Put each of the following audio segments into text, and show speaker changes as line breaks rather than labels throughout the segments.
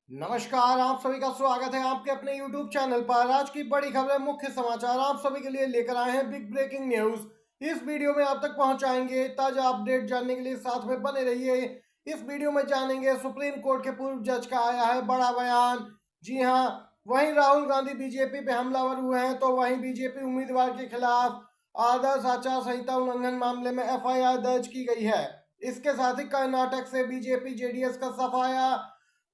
नमस्कार, आप सभी का स्वागत है आपके अपने YouTube चैनल पर। आज की बड़ी खबरें, मुख्य समाचार आप सभी के लिए लेकर आए हैं बिग ब्रेकिंग न्यूज। इस वीडियो में आप तक पहुंचाएंगे ताजा अपडेट। जानने के लिए साथ में बने रहिए। इस वीडियो में जानेंगे सुप्रीम कोर्ट के पूर्व जज का आया है बड़ा बयान। जी हां, वहीं राहुल गांधी बीजेपी पे हमलावर हुए हैं, तो वहीं बीजेपी उम्मीदवार के खिलाफ आदर्श आचार संहिता उल्लंघन मामले में FIR दर्ज की गई है। इसके साथ ही कर्नाटक से बीजेपी जेडीएस का सफाया।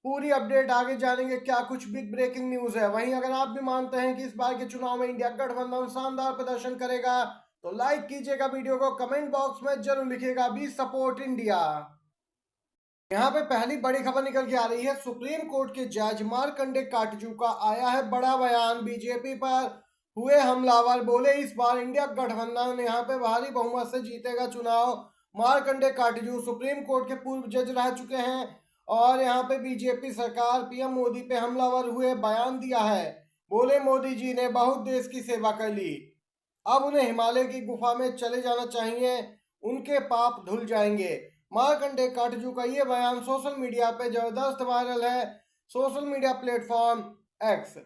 पूरी अपडेट आगे जानेंगे, क्या कुछ बिग ब्रेकिंग न्यूज है। वहीं अगर आप भी मानते हैं कि इस बार के चुनाव में इंडिया गठबंधन शानदार प्रदर्शन करेगा, तो लाइक कीजिएगा वीडियो को, कमेंट बॉक्स में जरूर लिखिएगा बी सपोर्ट इंडिया। यहाँ पे पहली बड़ी खबर निकल के आ रही है। सुप्रीम कोर्ट के जज मार्कंडे काटजू का आया है बड़ा बयान। बीजेपी पर हुए हमलावर बोले, इस बार इंडिया गठबंधन यहाँ पे भारी बहुमत से जीतेगा चुनाव। मार्कंडे काटजू सुप्रीम कोर्ट के पूर्व जज रह चुके हैं और यहाँ पे बीजेपी सरकार पीएम मोदी पे हमलावर हुए बयान दिया है। बोले, मोदी जी ने बहुत देश की सेवा कर ली, अब उन्हें हिमालय की गुफा में चले जाना चाहिए, उनके पाप धुल जाएंगे। मार्कंडे काटजू का ये बयान सोशल मीडिया पे जबरदस्त वायरल है। सोशल मीडिया प्लेटफॉर्म एक्स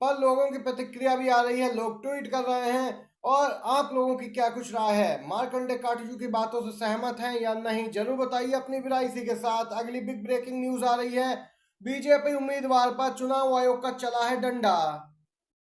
पर लोगों की प्रतिक्रिया भी आ रही है, लोग ट्वीट कर रहे हैं। और आप लोगों की क्या कुछ राय है, मार्कंडे काटजू की बातों से सहमत हैं या नहीं, जरूर बताइए अपनी राय। इसी के साथ अगली बिग ब्रेकिंग न्यूज आ रही है। बीजेपी उम्मीदवार पर चुनाव आयोग का चला है डंडा।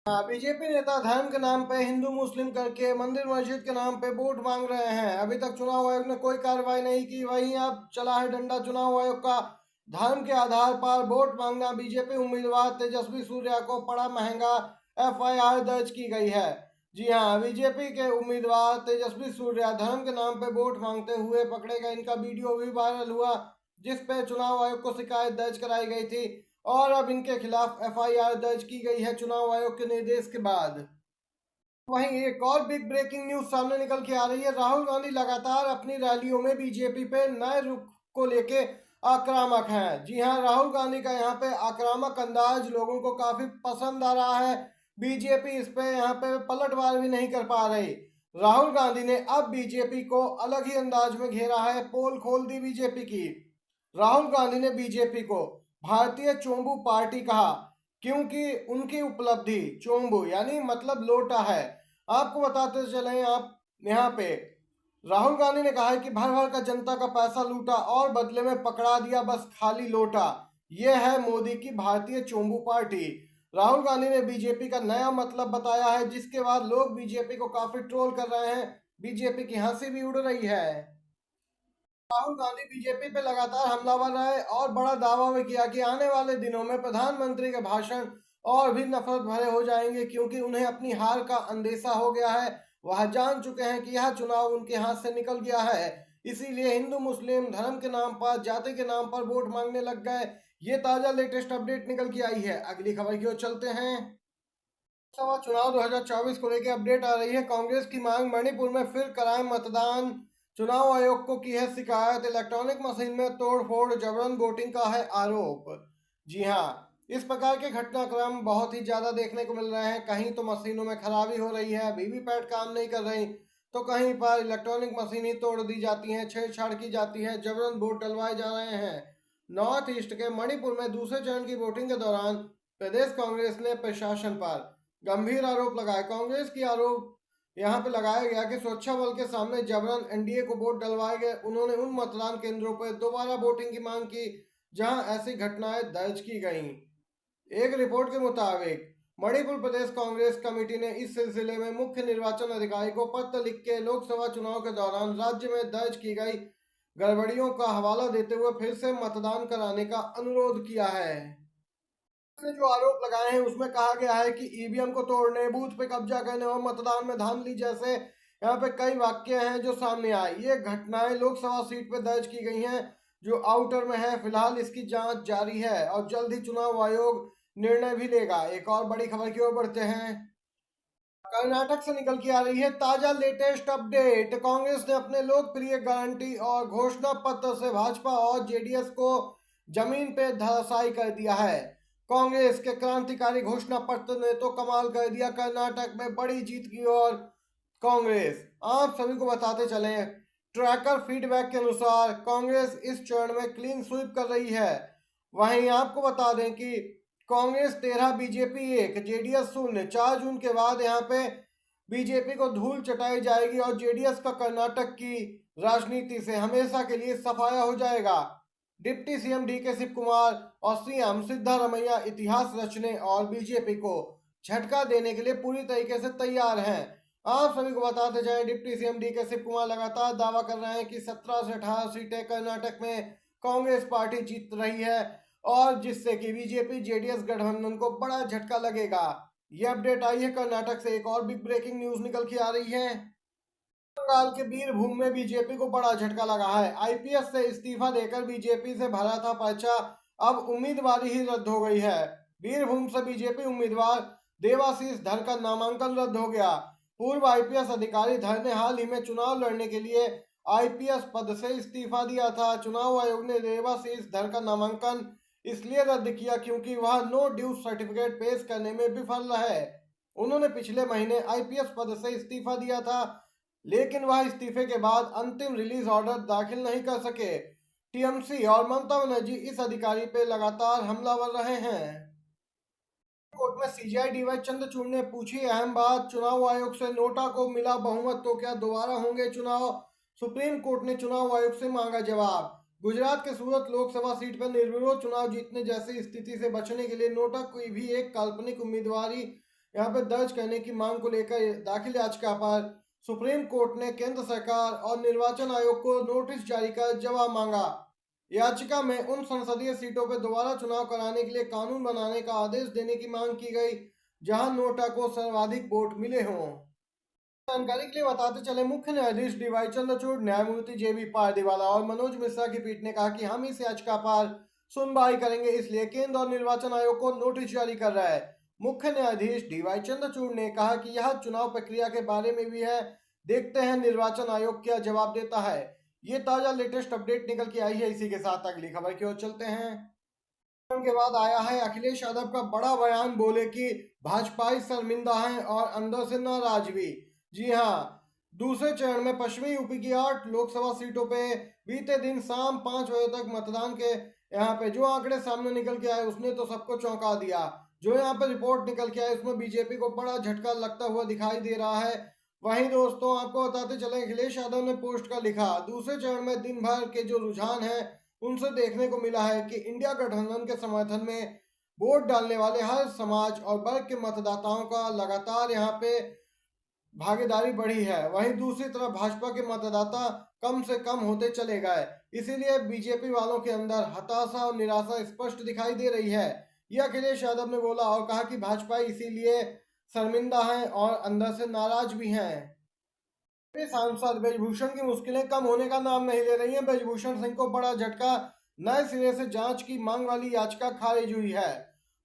बीजेपी नेता धर्म के नाम पे हिंदू मुस्लिम करके मंदिर मस्जिद के नाम पे वोट मांग रहे हैं। अभी तक चुनाव आयोग ने कोई कार्रवाई नहीं की, वहीं अब चला है डंडा चुनाव आयोग का। धर्म के आधार पर वोट मांगना बीजेपी उम्मीदवार तेजस्वी सूर्या को पड़ा महंगा। FIR दर्ज की गई है। जी हाँ, बीजेपी के उम्मीदवार तेजस्वी सूर्या धर्म के नाम पे वोट मांगते हुए पकड़े गए। इनका वीडियो भी वायरल हुआ, जिसपे चुनाव आयोग को शिकायत दर्ज कराई गई थी और अब इनके खिलाफ FIR दर्ज की गई है चुनाव आयोग के निर्देश के बाद। वहीं एक और बिग ब्रेकिंग न्यूज सामने निकल के आ रही है। राहुल गांधी लगातार अपनी रैलियों में बीजेपी पे नए रुख को लेके आक्रामक हैं। जी हां, राहुल गांधी का यहाँ पे आक्रामक अंदाज लोगों को काफी पसंद आ रहा है। बीजेपी इस पे यहाँ पे पलटवार भी नहीं कर पा रही। राहुल गांधी ने अब बीजेपी को अलग ही अंदाज में घेरा है, पोल खोल दी बीजेपी की। राहुल गांधी ने बीजेपी को भारतीय चोंबू पार्टी कहा, क्योंकि उनकी उपलब्धि चोंबू यानी मतलब लोटा है। आपको बताते चले, आप यहाँ पे राहुल गांधी ने कहा है कि भर भर का जनता का पैसा लूटा और बदले में पकड़ा दिया बस खाली लोटा। ये है मोदी की भारतीय चोंबू पार्टी। राहुल गांधी ने बीजेपी का नया मतलब बताया है, जिसके बाद लोग बीजेपी को काफी ट्रोल कर रहे हैं। बीजेपी की हंसी भी उड़ रही है। राहुल गांधी बीजेपी पे लगातार हमलावर रहे और बड़ा दावा भी किया कि आने वाले दिनों में प्रधानमंत्री के भाषण और भी नफरत भरे हो जाएंगे, क्योंकि उन्हें अपनी हार का अंदेशा हो गया है। वह जान चुके हैं कि यह चुनाव उनके हाथ से निकल गया है, इसीलिए हिंदू मुस्लिम धर्म के नाम पर, जाति के नाम पर वोट मांगने लग गए। ये ताजा लेटेस्ट अपडेट निकल के आई है। अगली खबर की ओर चलते हैं। लोकसभा चुनाव 2024 को लेकर अपडेट आ रही है। कांग्रेस की मांग, मणिपुर में फिर कराएं मतदान। चुनाव आयोग को की है शिकायत। इलेक्ट्रॉनिक मशीन में तोड़फोड़, जबरन वोटिंग का है आरोप। जी हां, इस प्रकार के घटनाक्रम बहुत ही ज्यादा देखने को मिल रहे हैं। कहीं तो मशीनों में खराबी हो रही है, वीवीपैट काम नहीं कर रही, तो कहीं पर इलेक्ट्रॉनिक मशीन ही तोड़ दी जाती है, छेड़छाड़ की जाती है, जबरन वोट डलवाए जा रहे हैं। नॉर्थ ईस्ट के मणिपुर में दूसरे चरण की वोटिंग के दौरान प्रदेश कांग्रेस ने प्रशासन पर गंभीर आरोप लगाए। कांग्रेस की आरोप यहाँ पे लगाया गया कि सुरक्षा बल के सामने जबरन एनडीए को वोट डलवाए गए। उन्होंने उन मतदान केंद्रों पर दोबारा वोटिंग की मांग की जहां ऐसी घटनाएं दर्ज की गईं। एक रिपोर्ट के मुताबिक मणिपुर प्रदेश कांग्रेस कमेटी ने इस सिलसिले में मुख्य निर्वाचन अधिकारी को पत्र लिख के लोकसभा चुनाव के दौरान राज्य में दर्ज की गई गड़बड़ियों का हवाला देते हुए फिर से मतदान कराने का अनुरोध किया है। जो आरोप लगाए हैं उसमें कहा गया है कि ईवीएम को तोड़ने, बूथ पे कब्जा करने और मतदान में धांधली जैसे यहाँ पे कई वाक्य हैं जो सामने आए। ये घटनाएं लोकसभा सीट पे दर्ज की गई हैं जो आउटर में है। फिलहाल इसकी जांच जारी है और जल्द ही चुनाव आयोग निर्णय भी लेगा। एक और बड़ी खबर की ओर बढ़ते हैं। कर्नाटक से निकल के आ रही है ताजा लेटेस्ट अपडेट। कांग्रेस ने अपने लोकप्रिय गारंटी और घोषणा पत्र से भाजपा और जेडीएस को जमीन पे धराशायी कर दिया है। कांग्रेस के क्रांतिकारी घोषणा पत्र ने तो कमाल कर दिया। कर्नाटक में बड़ी जीत की और कांग्रेस, आप सभी को बताते चले, ट्रैकर फीडबैक के अनुसार कांग्रेस इस चरण में क्लीन स्वीप कर रही है वहीं आपको बता दें कि कांग्रेस 13, बीजेपी 1, जेडीएस 0। 4 जून के बाद यहाँ पे बीजेपी को धूल चटाई जाएगी और जेडीएस का कर्नाटक की राजनीति से हमेशा के लिए सफाया हो जाएगा। Deputy CM DK Shivakumar और सीएम सिद्धारमैया इतिहास रचने और बीजेपी को झटका देने के लिए पूरी तरीके से तैयार हैं। आप सभी को बताते जाएं, deputy CM DK Shivakumar लगातार दावा कर रहे हैं कि 17 से 18 सीटें कर्नाटक में कांग्रेस पार्टी जीत रही है और जिससे कि बीजेपी जेडीएस गठबंधन को बड़ा झटका लगेगा। ये अपडेट आई है कर्नाटक से। एक और बिग ब्रेकिंग न्यूज निकल के आ रही है। बंगाल के बीरभूम में बीजेपी को बड़ा झटका लगा है। आईपीएस से इस्तीफा देकर बीजेपी से भरा था पर्चा, अब उम्मीदवारी ही रद्द हो गई है। बीरभूम से बीजेपी उम्मीदवार देवाशीष धर का नामांकन रद्द हो गया। पूर्व आईपीएस अधिकारी धर ने हाल ही में चुनाव लड़ने के लिए आईपीएस पद से इस्तीफा दिया था। चुनाव आयोग ने देवाशीष धर का नामांकन इसलिए रद्द किया क्योंकि वह नो ड्यूज सर्टिफिकेट पेश करने में विफल है। उन्होंने पिछले महीने आईपीएस पद से इस्तीफा दिया था, लेकिन वह इस्तीफे के बाद अंतिम रिलीज ऑर्डर दाखिल नहीं कर सके। टीएमसी और ममता बनर्जी इस अधिकारी पे लगातार हमलावर रहे हैं। कोर्ट में सीजीआई डीवाई चंद्रचूड़ ने पूछी अहम बात, चुनाव आयोग से नोटा को मिला बहुमत तो क्या दोबारा होंगे चुनाव? सुप्रीम कोर्ट ने चुनाव आयोग से मांगा जवाब। गुजरात के सूरत लोकसभा सीट पर निर्विरोध चुनाव जीतने जैसी स्थिति से बचने के लिए नोटा कोई भी एक काल्पनिक उम्मीदवारी यहाँ पर दर्ज करने की मांग को लेकर दाखिल याचिका पर सुप्रीम कोर्ट ने केंद्र सरकार और निर्वाचन आयोग को नोटिस जारी कर जवाब मांगा। याचिका में उन संसदीय सीटों पर दोबारा चुनाव कराने के लिए कानून बनाने का आदेश देने की मांग की गई जहां नोटा को सर्वाधिक वोट मिले हों। जानकारी के लिए बताते चले, मुख्य न्यायाधीश डीवाई चंद्रचूड़, न्यायमूर्ति जेबी पारदीवाला और मनोज मिश्रा की पीठ ने कहा कि हम इस याचिका पर सुनवाई करेंगे, इसलिए केंद्र और निर्वाचन आयोग को नोटिस जारी कर रहा है। मुख्य न्यायाधीश डीवाई चंद्रचूड़ ने कहा कि यह चुनाव प्रक्रिया के बारे में भी है, देखते हैं निर्वाचन आयोग क्या जवाब देता है। ये ताजा लेटेस्ट अपडेट निकल के आई है। इसी के साथ अगली खबर की ओर चलते हैं। के बाद आया है अखिलेश यादव का बड़ा बयान, बोले कि भाजपाई शर्मिंदा हैं और अंदर से नाराज भी। जी हाँ, दूसरे चरण में पश्चिमी यूपी की 8 लोकसभा सीटों पे बीते दिन शाम 5 बजे तक मतदान के यहाँ पे जो आंकड़े सामने निकल के आए उसने तो सबको चौंका दिया। जो यहाँ पे रिपोर्ट निकल के आए उसमें बीजेपी को बड़ा झटका लगता हुआ दिखाई दे रहा है। वहीं दोस्तों आपको बताते चले, अखिलेश यादव ने पोस्ट का लिखा, दूसरे चरण में दिन भर के जो रुझान है उनसे देखने को मिला है कि इंडिया गठबंधन के समर्थन में वोट डालने वाले हर समाज और वर्ग के मतदाताओं का लगातार यहाँ पे भागीदारी बढ़ी है। वहीं दूसरी तरफ भाजपा के मतदाता कम से कम होते चले गए, इसीलिए बीजेपी वालों के अंदर हताशा और निराशा स्पष्ट दिखाई दे रही है। यह अखिलेश यादव ने बोला और कहा कि भाजपा इसीलिए शर्मिंदा हैं और अंदर से नाराज भी हैं। सांसद ब्रजभूषण की मुश्किलें कम होने का नाम नहीं ले रही हैं। ब्रजभूषण सिंह को बड़ा झटका, नए सिरे से जांच की मांग वाली याचिका खारिज हुई है।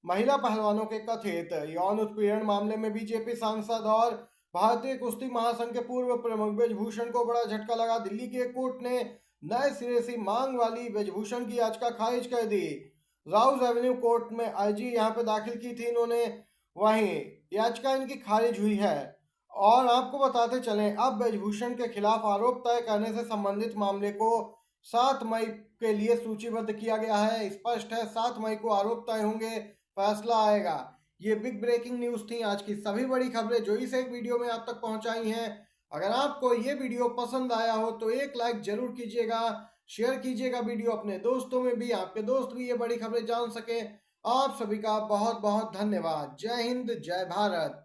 महिला पहलवानों के कथित यौन उत्पीड़न मामले में बीजेपी सांसद और भारतीय कुश्ती महासंघ के पूर्व प्रमुख ब्रजभूषण को बड़ा झटका लगा। दिल्ली की एक कोर्ट ने नए सिरे से मांग वाली ब्रजभूषण की याचिका खारिज कर दी। राउज एवेन्यू कोर्ट में अर्जी यहाँ पे दाखिल की थी इन्होंने, वहीं याचिका इनकी खारिज हुई है। और आपको बताते चलें, अब ब्रजभूषण के खिलाफ आरोप तय करने से संबंधित मामले को 7 मई के लिए सूचीबद्ध किया गया है। स्पष्ट है 7 मई को आरोप तय होंगे, फैसला आएगा। ये बिग ब्रेकिंग न्यूज थी, आज की सभी बड़ी खबरें जो इस एक वीडियो में आप तक पहुंचाई हैं। अगर आपको ये वीडियो पसंद आया हो तो एक लाइक जरूर कीजिएगा, शेयर कीजिएगा वीडियो अपने दोस्तों में भी, आपके दोस्त भी ये बड़ी खबरें जान सके। आप सभी का बहुत बहुत धन्यवाद। जय हिंद, जय भारत।